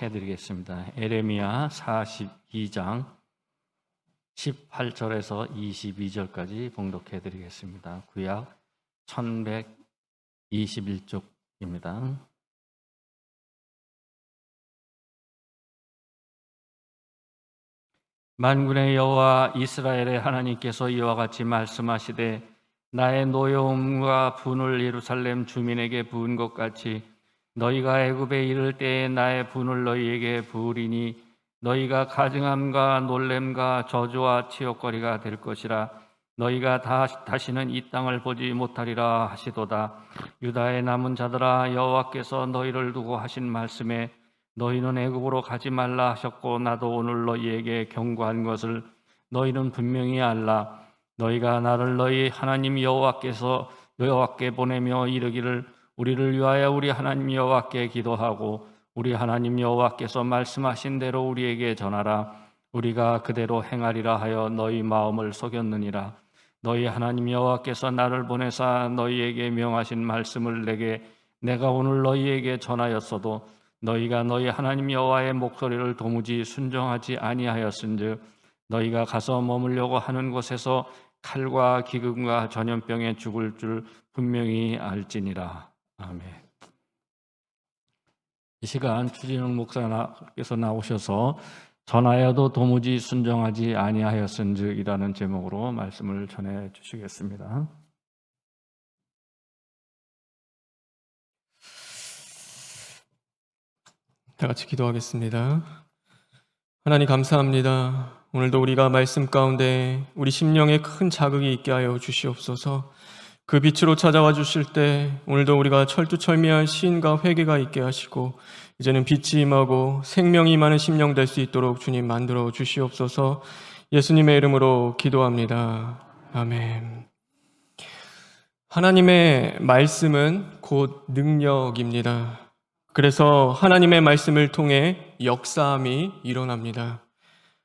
봉독해 드리겠습니다. 에레미야 42장 18절에서 22절까지 봉독해 드리겠습니다. 구약 1121쪽입니다. 만군의 여호와 이스라엘의 하나님께서 이와 같이 말씀하시되 나의 노여움과 분을 예루살렘 주민에게 부은 것 같이 너희가 애굽에 이를 때에 나의 분을 너희에게 부으리니 너희가 가증함과 놀램과 저주와 치욕거리가 될 것이라. 너희가 다시는 이 땅을 보지 못하리라 하시도다. 유다의 남은 자들아, 여호와께서 너희를 두고 하신 말씀에 너희는 애굽으로 가지 말라 하셨고 나도 오늘 너희에게 경고한 것을 너희는 분명히 알라. 너희가 나를 너희 하나님 여호와께 보내며 이르기를 우리를 위하여 우리 하나님 여호와께 기도하고 우리 하나님 여호와께서 말씀하신 대로 우리에게 전하라. 우리가 그대로 행하리라 하여 너희 마음을 속였느니라. 너희 하나님 여호와께서 나를 보내사 너희에게 명하신 말씀을 내가 오늘 너희에게 전하였어도 너희가 너희 하나님 여호와의 목소리를 도무지 순종하지 아니하였은즉 너희가 가서 머물려고 하는 곳에서 칼과 기근과 전염병에 죽을 줄 분명히 알지니라. 아멘. 이 시간 추진웅 목사께서 나오셔서 전하여도 도무지 순종하지 아니하였은즉이라는 제목으로 말씀을 전해 주시겠습니다. 다 같이 기도하겠습니다. 하나님 감사합니다. 오늘도 우리가 말씀 가운데 우리 심령에 큰 자극이 있게 하여 주시옵소서. 그 빛으로 찾아와 주실 때 오늘도 우리가 철두철미한 시인과 회개가 있게 하시고 이제는 빛이 임하고 생명이 임하는 심령 될 수 있도록 주님 만들어 주시옵소서. 예수님의 이름으로 기도합니다. 아멘. 하나님의 말씀은 곧 능력입니다. 그래서 하나님의 말씀을 통해 역사함이 일어납니다.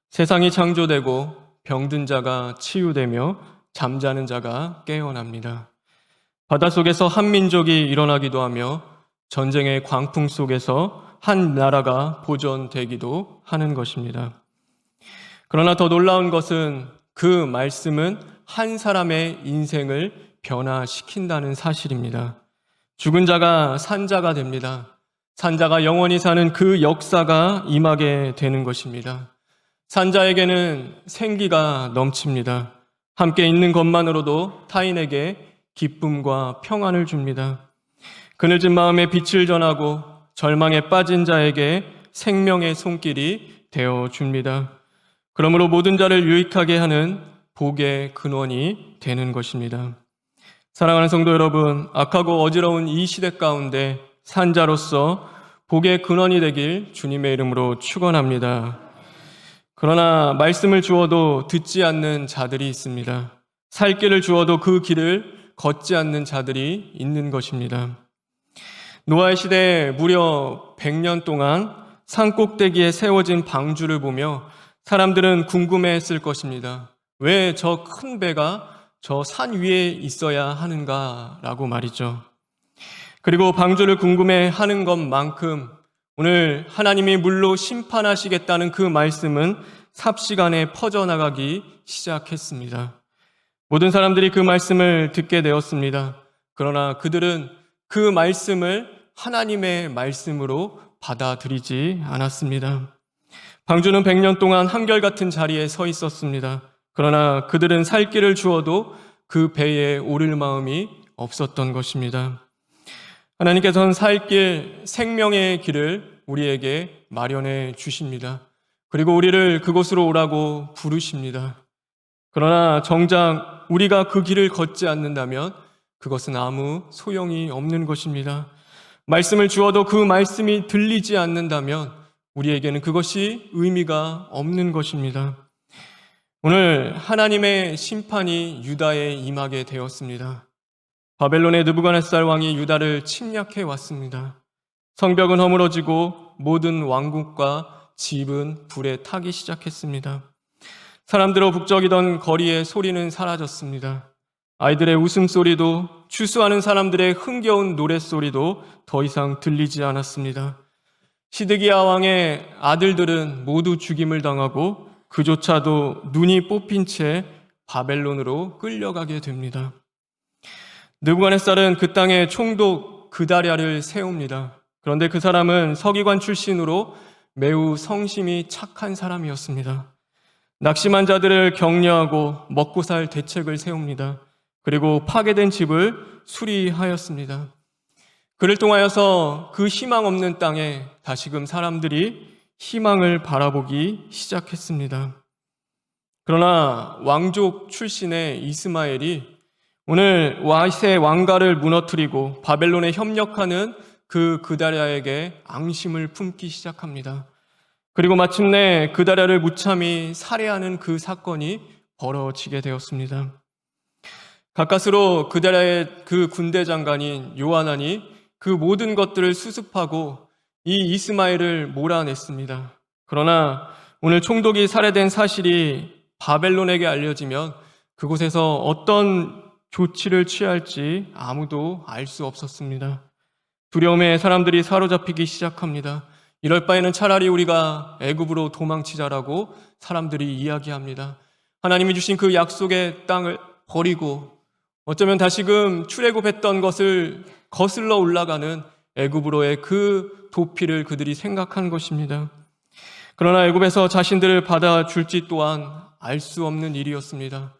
세상이 창조되고 병든 자가 치유되며 잠자는 자가 깨어납니다. 바닷속에서 한 민족이 일어나기도 하며 전쟁의 광풍 속에서 한 나라가 보존되기도 하는 것입니다. 그러나 더 놀라운 것은 그 말씀은 한 사람의 인생을 변화시킨다는 사실입니다. 죽은 자가 산자가 됩니다. 산자가 영원히 사는 그 역사가 임하게 되는 것입니다. 산자에게는 생기가 넘칩니다. 함께 있는 것만으로도 타인에게 기쁨과 평안을 줍니다. 그늘진 마음에 빛을 전하고 절망에 빠진 자에게 생명의 손길이 되어줍니다. 그러므로 모든 자를 유익하게 하는 복의 근원이 되는 것입니다. 사랑하는 성도 여러분, 악하고 어지러운 이 시대 가운데 산자로서 복의 근원이 되길 주님의 이름으로 축원합니다. 그러나 말씀을 주어도 듣지 않는 자들이 있습니다. 살 길을 주어도 그 길을 걷지 않는 자들이 있는 것입니다. 노아의 시대에 무려 100년 동안 산 꼭대기에 세워진 방주를 보며 사람들은 궁금해했을 것입니다. 왜 저 큰 배가 저 산 위에 있어야 하는가라고 말이죠. 그리고 방주를 궁금해하는 것만큼 오늘 하나님이 물로 심판하시겠다는 그 말씀은 삽시간에 퍼져나가기 시작했습니다. 모든 사람들이 그 말씀을 듣게 되었습니다. 그러나 그들은 그 말씀을 하나님의 말씀으로 받아들이지 않았습니다. 방주는 100년 동안 한결같은 자리에 서 있었습니다. 그러나 그들은 살 길을 주어도 그 배에 오를 마음이 없었던 것입니다. 하나님께서는 살 길, 생명의 길을 우리에게 마련해 주십니다. 그리고 우리를 그곳으로 오라고 부르십니다. 그러나 정작 우리가 그 길을 걷지 않는다면 그것은 아무 소용이 없는 것입니다. 말씀을 주어도 그 말씀이 들리지 않는다면 우리에게는 그것이 의미가 없는 것입니다. 오늘 하나님의 심판이 유다에 임하게 되었습니다. 바벨론의 느부갓네살 왕이 유다를 침략해 왔습니다. 성벽은 허물어지고 모든 왕국과 집은 불에 타기 시작했습니다. 사람들로 북적이던 거리의 소리는 사라졌습니다. 아이들의 웃음소리도 추수하는 사람들의 흥겨운 노랫소리도 더 이상 들리지 않았습니다. 시드기야 왕의 아들들은 모두 죽임을 당하고 그조차도 눈이 뽑힌 채 바벨론으로 끌려가게 됩니다. 느부갓네살은 그 땅에 총독 그다랴를 세웁니다. 그런데 그 사람은 서기관 출신으로 매우 성심이 착한 사람이었습니다. 낙심한 자들을 격려하고 먹고 살 대책을 세웁니다. 그리고 파괴된 집을 수리하였습니다. 그를 통하여서 그 희망 없는 땅에 다시금 사람들이 희망을 바라보기 시작했습니다. 그러나 왕족 출신의 이스마엘이 오늘 와세 왕가를 무너뜨리고 바벨론에 협력하는 그 그다랴에게 앙심을 품기 시작합니다. 그리고 마침내 그다랴를 무참히 살해하는 그 사건이 벌어지게 되었습니다. 가까스로 그다랴의 그 군대 장관인 요하난이 그 모든 것들을 수습하고 이 이스마엘을 몰아냈습니다. 그러나 오늘 총독이 살해된 사실이 바벨론에게 알려지면 그곳에서 어떤 조치를 취할지 아무도 알 수 없었습니다. 두려움에 사람들이 사로잡히기 시작합니다. 이럴 바에는 차라리 우리가 애굽으로 도망치자라고 사람들이 이야기합니다. 하나님이 주신 그 약속의 땅을 버리고 어쩌면 다시금 출애굽했던 것을 거슬러 올라가는 애굽으로의 그 도피를 그들이 생각한 것입니다. 그러나 애굽에서 자신들을 받아줄지 또한 알 수 없는 일이었습니다.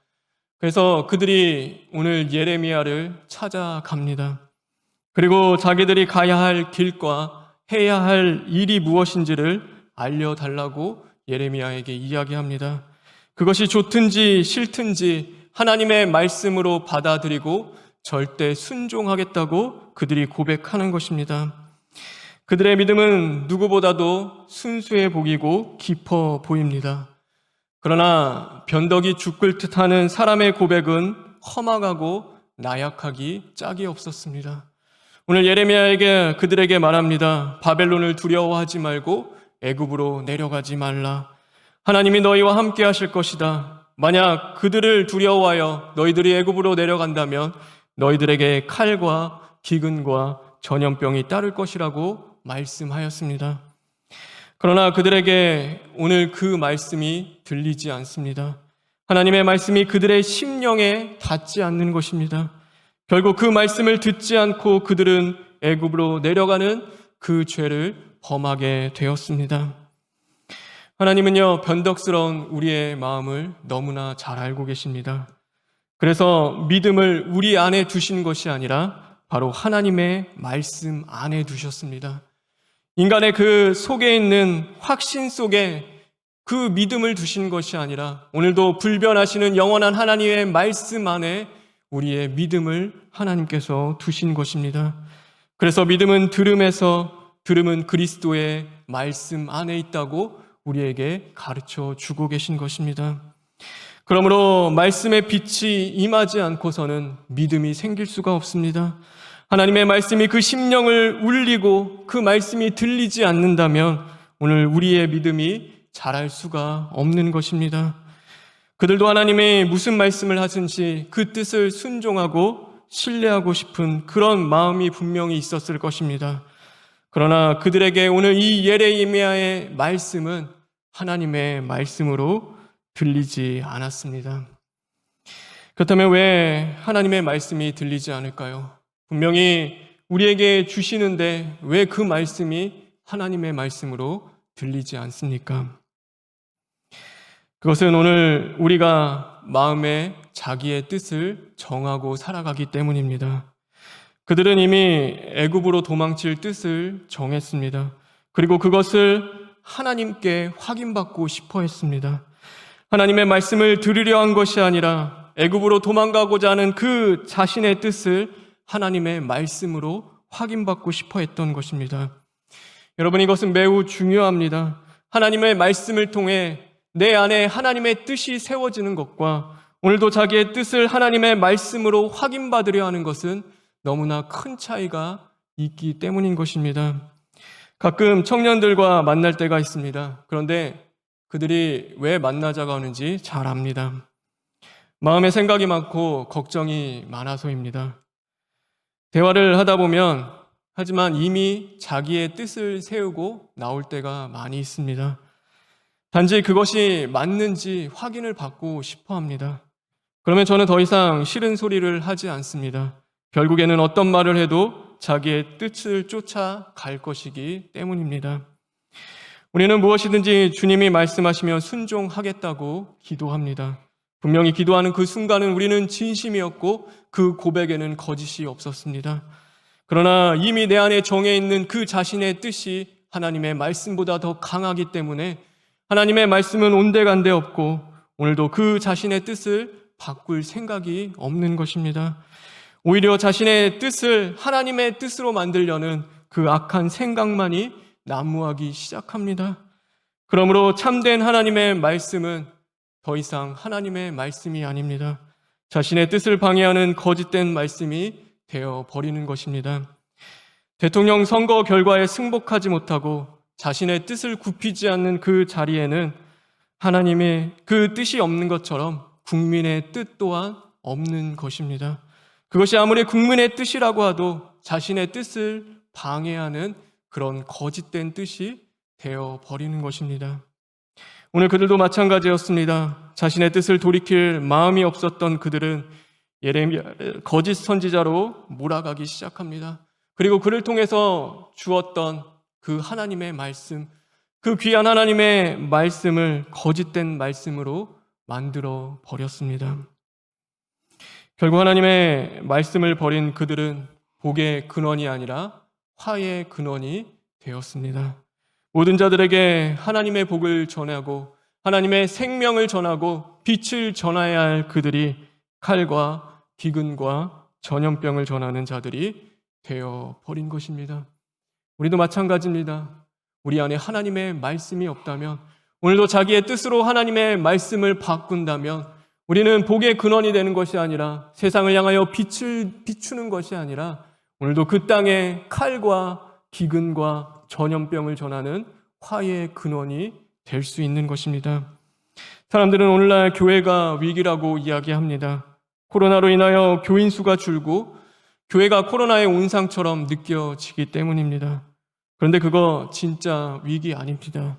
그래서 그들이 오늘 예레미야를 찾아갑니다. 그리고 자기들이 가야 할 길과 해야 할 일이 무엇인지를 알려달라고 예레미야에게 이야기합니다. 그것이 좋든지 싫든지 하나님의 말씀으로 받아들이고 절대 순종하겠다고 그들이 고백하는 것입니다. 그들의 믿음은 누구보다도 순수해 보이고 깊어 보입니다. 그러나 변덕이 죽을 듯하는 사람의 고백은 험악하고 나약하기 짝이 없었습니다. 오늘 예레미야에게 그들에게 말합니다. 바벨론을 두려워하지 말고 애굽으로 내려가지 말라. 하나님이 너희와 함께 하실 것이다. 만약 그들을 두려워하여 너희들이 애굽으로 내려간다면 너희들에게 칼과 기근과 전염병이 따를 것이라고 말씀하였습니다. 그러나 그들에게 오늘 그 말씀이 들리지 않습니다. 하나님의 말씀이 그들의 심령에 닿지 않는 것입니다. 결국 그 말씀을 듣지 않고 그들은 애굽으로 내려가는 그 죄를 범하게 되었습니다. 하나님은요, 변덕스러운 우리의 마음을 너무나 잘 알고 계십니다. 그래서 믿음을 우리 안에 두신 것이 아니라 바로 하나님의 말씀 안에 두셨습니다. 인간의 그 속에 있는 확신 속에 그 믿음을 두신 것이 아니라 오늘도 불변하시는 영원한 하나님의 말씀 안에 우리의 믿음을 하나님께서 두신 것입니다. 그래서 믿음은 들음에서, 들음은 그리스도의 말씀 안에 있다고 우리에게 가르쳐 주고 계신 것입니다. 그러므로 말씀의 빛이 임하지 않고서는 믿음이 생길 수가 없습니다. 하나님의 말씀이 그 심령을 울리고 그 말씀이 들리지 않는다면 오늘 우리의 믿음이 자랄 수가 없는 것입니다. 그들도 하나님이 무슨 말씀을 하든지 그 뜻을 순종하고 신뢰하고 싶은 그런 마음이 분명히 있었을 것입니다. 그러나 그들에게 오늘 이 예레미야의 말씀은 하나님의 말씀으로 들리지 않았습니다. 그렇다면 왜 하나님의 말씀이 들리지 않을까요? 분명히 우리에게 주시는데 왜 그 말씀이 하나님의 말씀으로 들리지 않습니까? 그것은 오늘 우리가 마음에 자기의 뜻을 정하고 살아가기 때문입니다. 그들은 이미 애굽으로 도망칠 뜻을 정했습니다. 그리고 그것을 하나님께 확인받고 싶어 했습니다. 하나님의 말씀을 들으려 한 것이 아니라 애굽으로 도망가고자 하는 그 자신의 뜻을 하나님의 말씀으로 확인받고 싶어 했던 것입니다. 여러분, 이것은 매우 중요합니다. 하나님의 말씀을 통해 내 안에 하나님의 뜻이 세워지는 것과 오늘도 자기의 뜻을 하나님의 말씀으로 확인받으려 하는 것은 너무나 큰 차이가 있기 때문인 것입니다. 가끔 청년들과 만날 때가 있습니다. 그런데 그들이 왜 만나자고 하는지 잘 압니다. 마음에 생각이 많고 걱정이 많아서입니다. 대화를 하다 보면 하지만 이미 자기의 뜻을 세우고 나올 때가 많이 있습니다. 단지 그것이 맞는지 확인을 받고 싶어 합니다. 그러면 저는 더 이상 싫은 소리를 하지 않습니다. 결국에는 어떤 말을 해도 자기의 뜻을 쫓아갈 것이기 때문입니다. 우리는 무엇이든지 주님이 말씀하시면 순종하겠다고 기도합니다. 분명히 기도하는 그 순간은 우리는 진심이었고 그 고백에는 거짓이 없었습니다. 그러나 이미 내 안에 정해 있는 그 자신의 뜻이 하나님의 말씀보다 더 강하기 때문에 하나님의 말씀은 온데간데 없고 오늘도 그 자신의 뜻을 바꿀 생각이 없는 것입니다. 오히려 자신의 뜻을 하나님의 뜻으로 만들려는 그 악한 생각만이 난무하기 시작합니다. 그러므로 참된 하나님의 말씀은 더 이상 하나님의 말씀이 아닙니다. 자신의 뜻을 방해하는 거짓된 말씀이 되어 버리는 것입니다. 대통령 선거 결과에 승복하지 못하고 자신의 뜻을 굽히지 않는 그 자리에는 하나님의 그 뜻이 없는 것처럼 국민의 뜻 또한 없는 것입니다. 그것이 아무리 국민의 뜻이라고 하도 자신의 뜻을 방해하는 그런 거짓된 뜻이 되어 버리는 것입니다. 오늘 그들도 마찬가지였습니다. 자신의 뜻을 돌이킬 마음이 없었던 그들은 예레미야를 거짓 선지자로 몰아가기 시작합니다. 그리고 그를 통해서 주었던 그 하나님의 말씀, 그 귀한 하나님의 말씀을 거짓된 말씀으로 만들어 버렸습니다. 결국 하나님의 말씀을 버린 그들은 복의 근원이 아니라 화의 근원이 되었습니다. 모든 자들에게 하나님의 복을 전하고 하나님의 생명을 전하고 빛을 전해야 할 그들이 칼과 기근과 전염병을 전하는 자들이 되어 버린 것입니다. 우리도 마찬가지입니다. 우리 안에 하나님의 말씀이 없다면, 오늘도 자기의 뜻으로 하나님의 말씀을 바꾼다면 우리는 복의 근원이 되는 것이 아니라, 세상을 향하여 빛을 비추는 것이 아니라 오늘도 그 땅에 칼과 기근과 전염병을 전하는 화의 근원이 될 수 있는 것입니다. 사람들은 오늘날 교회가 위기라고 이야기합니다. 코로나로 인하여 교인 수가 줄고 교회가 코로나의 온상처럼 느껴지기 때문입니다. 그런데 그거 진짜 위기 아닙니다.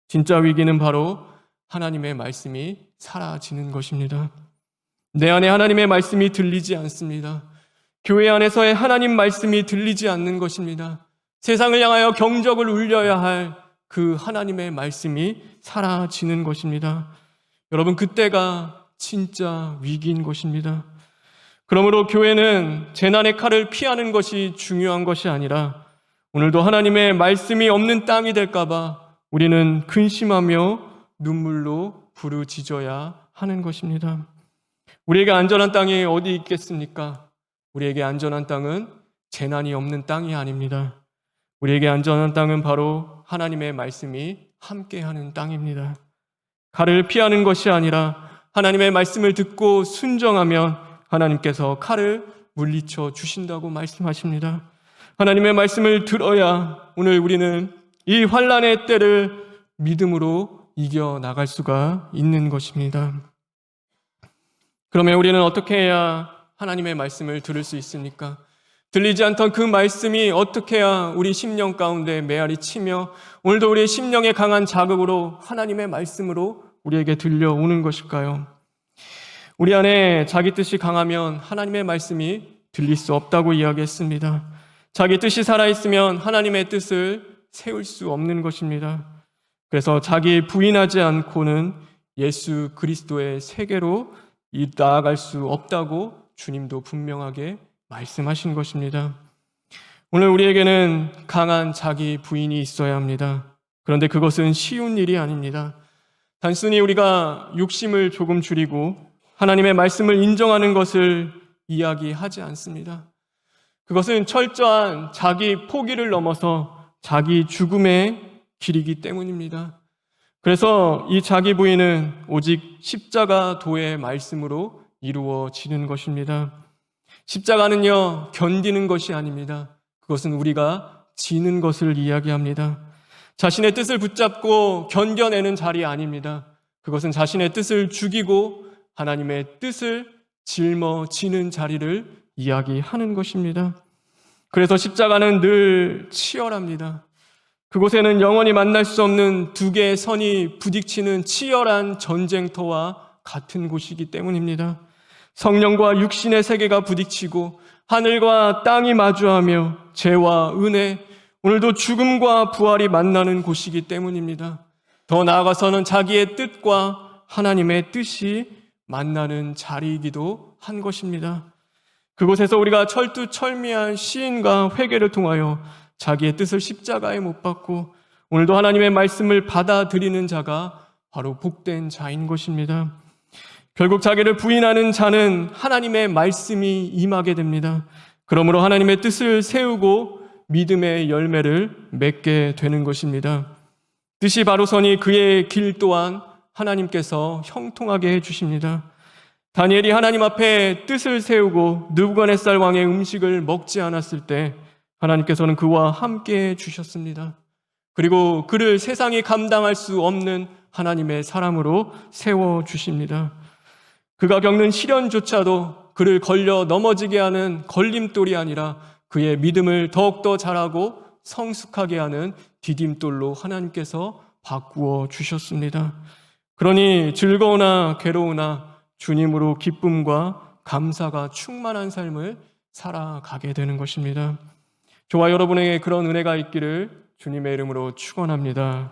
진짜 위기는 바로 하나님의 말씀이 사라지는 것입니다. 내 안에 하나님의 말씀이 들리지 않습니다. 교회 안에서의 하나님 말씀이 들리지 않는 것입니다. 세상을 향하여 경적을 울려야 할 그 하나님의 말씀이 사라지는 것입니다. 여러분, 그때가 진짜 위기인 것입니다. 그러므로 교회는 재난의 칼을 피하는 것이 중요한 것이 아니라 오늘도 하나님의 말씀이 없는 땅이 될까봐 우리는 근심하며 눈물로 부르짖어야 하는 것입니다. 우리에게 안전한 땅이 어디 있겠습니까? 우리에게 안전한 땅은 재난이 없는 땅이 아닙니다. 우리에게 안전한 땅은 바로 하나님의 말씀이 함께하는 땅입니다. 칼을 피하는 것이 아니라 하나님의 말씀을 듣고 순종하면 하나님께서 칼을 물리쳐 주신다고 말씀하십니다. 하나님의 말씀을 들어야 오늘 우리는 이 환난의 때를 믿음으로 이겨나갈 수가 있는 것입니다. 그러면 우리는 어떻게 해야 하나님의 말씀을 들을 수 있습니까? 들리지 않던 그 말씀이 어떻게 해야 우리 심령 가운데 메아리 치며 오늘도 우리의 심령에 강한 자극으로 하나님의 말씀으로 우리에게 들려오는 것일까요? 우리 안에 자기 뜻이 강하면 하나님의 말씀이 들릴 수 없다고 이야기했습니다. 자기 뜻이 살아있으면 하나님의 뜻을 세울 수 없는 것입니다. 그래서 자기 부인하지 않고는 예수 그리스도의 세계로 나아갈 수 없다고 주님도 분명하게 말씀하신 것입니다. 오늘 우리에게는 강한 자기 부인이 있어야 합니다. 그런데 그것은 쉬운 일이 아닙니다. 단순히 우리가 욕심을 조금 줄이고 하나님의 말씀을 인정하는 것을 이야기하지 않습니다. 그것은 철저한 자기 포기를 넘어서 자기 죽음의 길이기 때문입니다. 그래서 이 자기 부인은 오직 십자가 도의 말씀으로 이루어지는 것입니다. 십자가는요, 견디는 것이 아닙니다. 그것은 우리가 지는 것을 이야기합니다. 자신의 뜻을 붙잡고 견뎌내는 자리 아닙니다. 그것은 자신의 뜻을 죽이고 하나님의 뜻을 짊어지는 자리를 이야기하는 것입니다. 그래서 십자가는 늘 치열합니다. 그곳에는 영원히 만날 수 없는 두 개의 선이 부딪히는 치열한 전쟁터와 같은 곳이기 때문입니다. 성령과 육신의 세계가 부딪히고 하늘과 땅이 마주하며 죄와 은혜, 오늘도 죽음과 부활이 만나는 곳이기 때문입니다. 더 나아가서는 자기의 뜻과 하나님의 뜻이 만나는 자리이기도 한 것입니다. 그곳에서 우리가 철두철미한 시인과 회개를 통하여 자기의 뜻을 십자가에 못 박고 오늘도 하나님의 말씀을 받아들이는 자가 바로 복된 자인 것입니다. 결국 자기를 부인하는 자는 하나님의 말씀이 임하게 됩니다. 그러므로 하나님의 뜻을 세우고 믿음의 열매를 맺게 되는 것입니다. 뜻이 바로 서니 그의 길 또한 하나님께서 형통하게 해주십니다. 다니엘이 하나님 앞에 뜻을 세우고 느부갓네살 왕의 음식을 먹지 않았을 때 하나님께서는 그와 함께 주셨습니다. 그리고 그를 세상이 감당할 수 없는 하나님의 사람으로 세워주십니다. 그가 겪는 시련조차도 그를 걸려 넘어지게 하는 걸림돌이 아니라 그의 믿음을 더욱더 자라고 성숙하게 하는 디딤돌로 하나님께서 바꾸어 주셨습니다. 그러니 즐거우나 괴로우나 주님으로 기쁨과 감사가 충만한 삶을 살아가게 되는 것입니다. 저와 여러분에게 그런 은혜가 있기를 주님의 이름으로 축원합니다.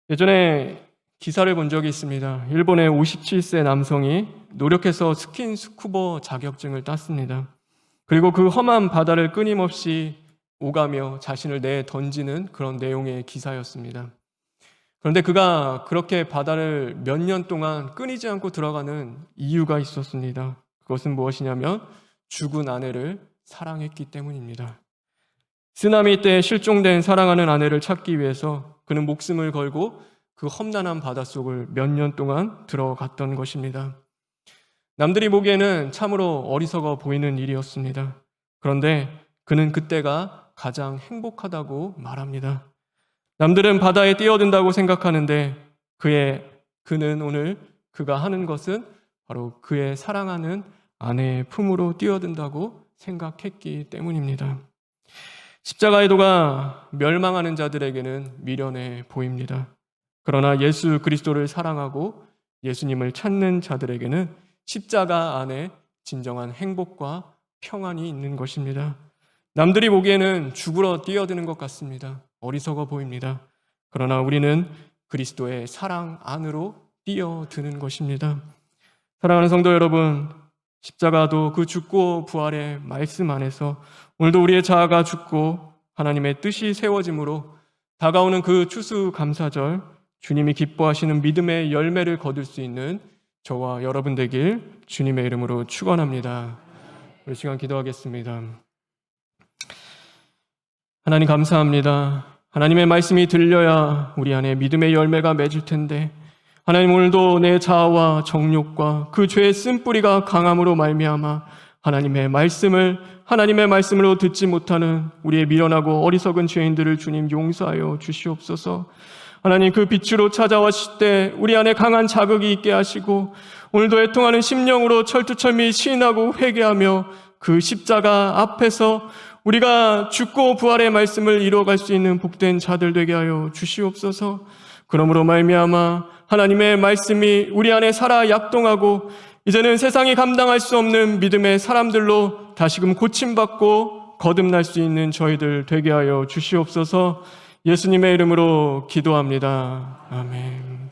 예전에 기사를 본 적이 있습니다. 일본의 57세 남성이 노력해서 스킨스쿠버 자격증을 땄습니다. 그리고 그 험한 바다를 끊임없이 오가며 자신을 내던지는 그런 내용의 기사였습니다. 그런데 그가 그렇게 바다를 몇 년 동안 끊이지 않고 들어가는 이유가 있었습니다. 그것은 무엇이냐면 죽은 아내를 사랑했기 때문입니다. 쓰나미 때 실종된 사랑하는 아내를 찾기 위해서 그는 목숨을 걸고 그 험난한 바닷속을 몇 년 동안 들어갔던 것입니다. 남들이 보기에는 참으로 어리석어 보이는 일이었습니다. 그런데 그는 그때가 가장 행복하다고 말합니다. 남들은 바다에 뛰어든다고 생각하는데 그는 오늘 그가 하는 것은 바로 그의 사랑하는 아내의 품으로 뛰어든다고 생각했기 때문입니다. 십자가의 도가 멸망하는 자들에게는 미련해 보입니다. 그러나 예수 그리스도를 사랑하고 예수님을 찾는 자들에게는 십자가 안에 진정한 행복과 평안이 있는 것입니다. 남들이 보기에는 죽으러 뛰어드는 것 같습니다. 어리석어 보입니다. 그러나 우리는 그리스도의 사랑 안으로 뛰어드는 것입니다. 사랑하는 성도 여러분, 십자가도 그 죽고 부활의 말씀 안에서 오늘도 우리의 자아가 죽고 하나님의 뜻이 세워짐으로 다가오는 그 추수감사절, 주님이 기뻐하시는 믿음의 열매를 거둘 수 있는 저와 여러분 되길 주님의 이름으로 축원합니다. 우리 시간 기도하겠습니다. 하나님 감사합니다. 하나님의 말씀이 들려야 우리 안에 믿음의 열매가 맺을 텐데 하나님 오늘도 내 자아와 정욕과 그 죄의 쓴뿌리가 강함으로 말미암아 하나님의 말씀으로 듣지 못하는 우리의 미련하고 어리석은 죄인들을 주님 용서하여 주시옵소서. 하나님 그 빛으로 찾아왔을 때 우리 안에 강한 자극이 있게 하시고 오늘도 애통하는 심령으로 철두철미 시인하고 회개하며 그 십자가 앞에서 우리가 죽고 부활의 말씀을 이루어갈 수 있는 복된 자들 되게 하여 주시옵소서. 그러므로 말미암아 하나님의 말씀이 우리 안에 살아 약동하고 이제는 세상이 감당할 수 없는 믿음의 사람들로 다시금 고침받고 거듭날 수 있는 저희들 되게 하여 주시옵소서. 예수님의 이름으로 기도합니다. 아멘.